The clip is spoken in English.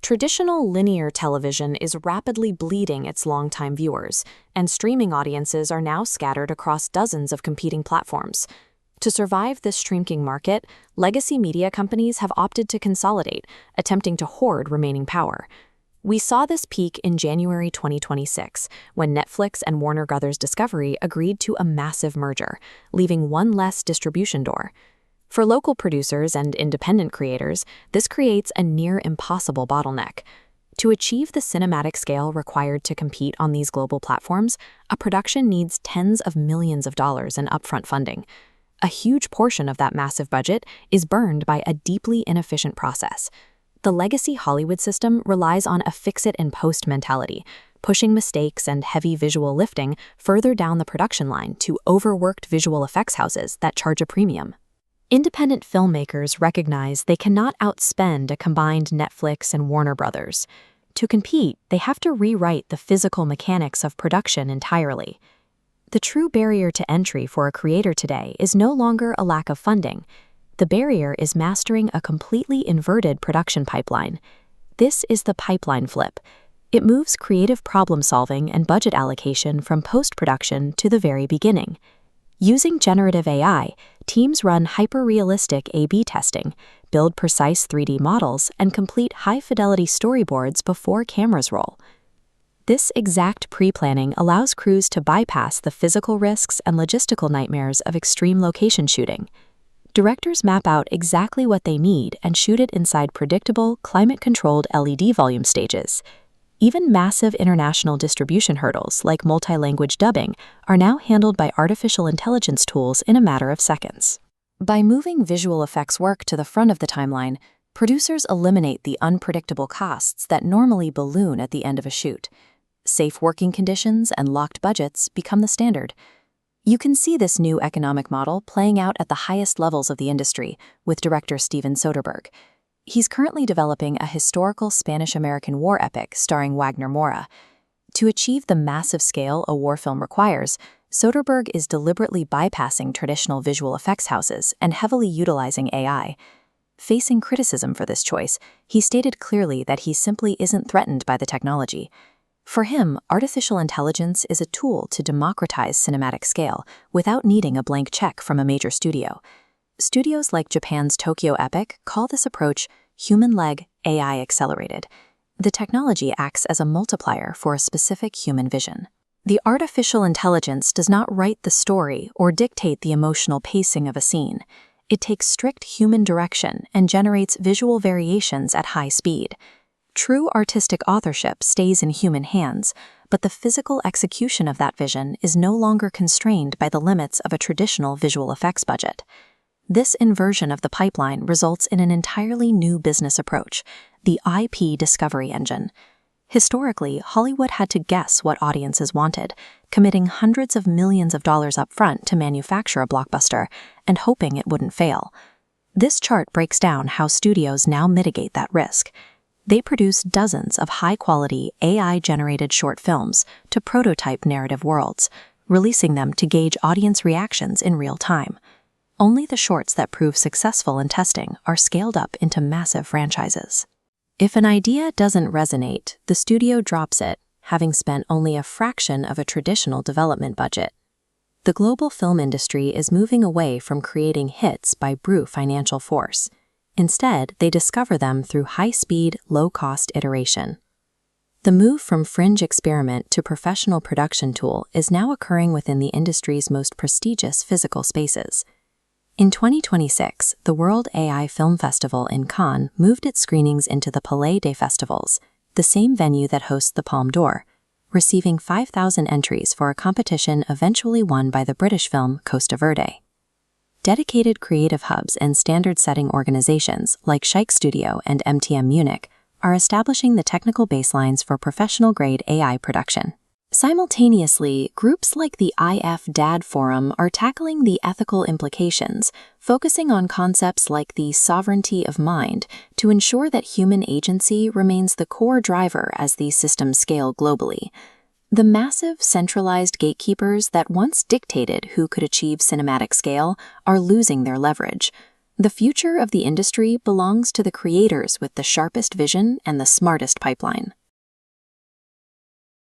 Traditional linear television is rapidly bleeding its longtime viewers, and streaming audiences are now scattered across dozens of competing platforms. To survive this shrinking market, legacy media companies have opted to consolidate, attempting to hoard remaining power. We saw this peak in January 2026, when Netflix and Warner Bros. Discovery agreed to a massive merger, leaving one less distribution door. For local producers and independent creators, this creates a near impossible bottleneck. To achieve the cinematic scale required to compete on these global platforms, a production needs tens of millions of dollars in upfront funding. A huge portion of that massive budget is burned by a deeply inefficient process. The legacy Hollywood system relies on a fix-it-and-post mentality, pushing mistakes and heavy visual lifting further down the production line to overworked visual effects houses that charge a premium. Independent filmmakers recognize they cannot outspend a combined Netflix and Warner Bros. To compete, they have to rewrite the physical mechanics of production entirely. The true barrier to entry for a creator today is no longer a lack of funding. The barrier is mastering a completely inverted production pipeline. This is the pipeline flip. It moves creative problem-solving and budget allocation from post-production to the very beginning. Using generative AI, teams run hyper-realistic A/B testing, build precise 3D models, and complete high-fidelity storyboards before cameras roll. This exact pre-planning allows crews to bypass the physical risks and logistical nightmares of extreme location shooting. Directors map out exactly what they need and shoot it inside predictable, climate-controlled LED volume stages. Even massive international distribution hurdles, like multi-language dubbing, are now handled by artificial intelligence tools in a matter of seconds. By moving visual effects work to the front of the timeline, producers eliminate the unpredictable costs that normally balloon at the end of a shoot. Safe working conditions and locked budgets become the standard. You can see this new economic model playing out at the highest levels of the industry with director Steven Soderbergh. He's currently developing a historical Spanish-American war epic starring Wagner Moura. To achieve the massive scale a war film requires, Soderbergh is deliberately bypassing traditional visual effects houses and heavily utilizing AI. Facing criticism for this choice, he stated clearly that he simply isn't threatened by the technology. For him, artificial intelligence is a tool to democratize cinematic scale without needing a blank check from a major studio. Studios like Japan's Tokyo Epic call this approach human-leg AI accelerated. The technology acts as a multiplier for a specific human vision. The artificial intelligence does not write the story or dictate the emotional pacing of a scene. It takes strict human direction and generates visual variations at high speed. True artistic authorship stays in human hands, but the physical execution of that vision is no longer constrained by the limits of a traditional visual effects budget. This inversion of the pipeline results in an entirely new business approach, the IP discovery engine. Historically, Hollywood had to guess what audiences wanted, committing hundreds of millions of dollars up front to manufacture a blockbuster and hoping it wouldn't fail. This chart breaks down how studios now mitigate that risk. They produce dozens of high-quality, AI-generated short films to prototype narrative worlds, releasing them to gauge audience reactions in real time. Only the shorts that prove successful in testing are scaled up into massive franchises. If an idea doesn't resonate, the studio drops it, having spent only a fraction of a traditional development budget. The global film industry is moving away from creating hits by brute financial force. Instead, they discover them through high-speed, low-cost iteration. The move from fringe experiment to professional production tool is now occurring within the industry's most prestigious physical spaces. In 2026, the World AI Film Festival in Cannes moved its screenings into the Palais des Festivals, the same venue that hosts the Palme d'Or, receiving 5,000 entries for a competition eventually won by the British film Costa Verde. Dedicated creative hubs and standard-setting organizations like Scheik Studio and MTM Munich are establishing the technical baselines for professional-grade AI production. Simultaneously, groups like the IF-DAD Forum are tackling the ethical implications, focusing on concepts like the sovereignty of mind to ensure that human agency remains the core driver as these systems scale globally. The massive, centralized gatekeepers that once dictated who could achieve cinematic scale are losing their leverage. The future of the industry belongs to the creators with the sharpest vision and the smartest pipeline.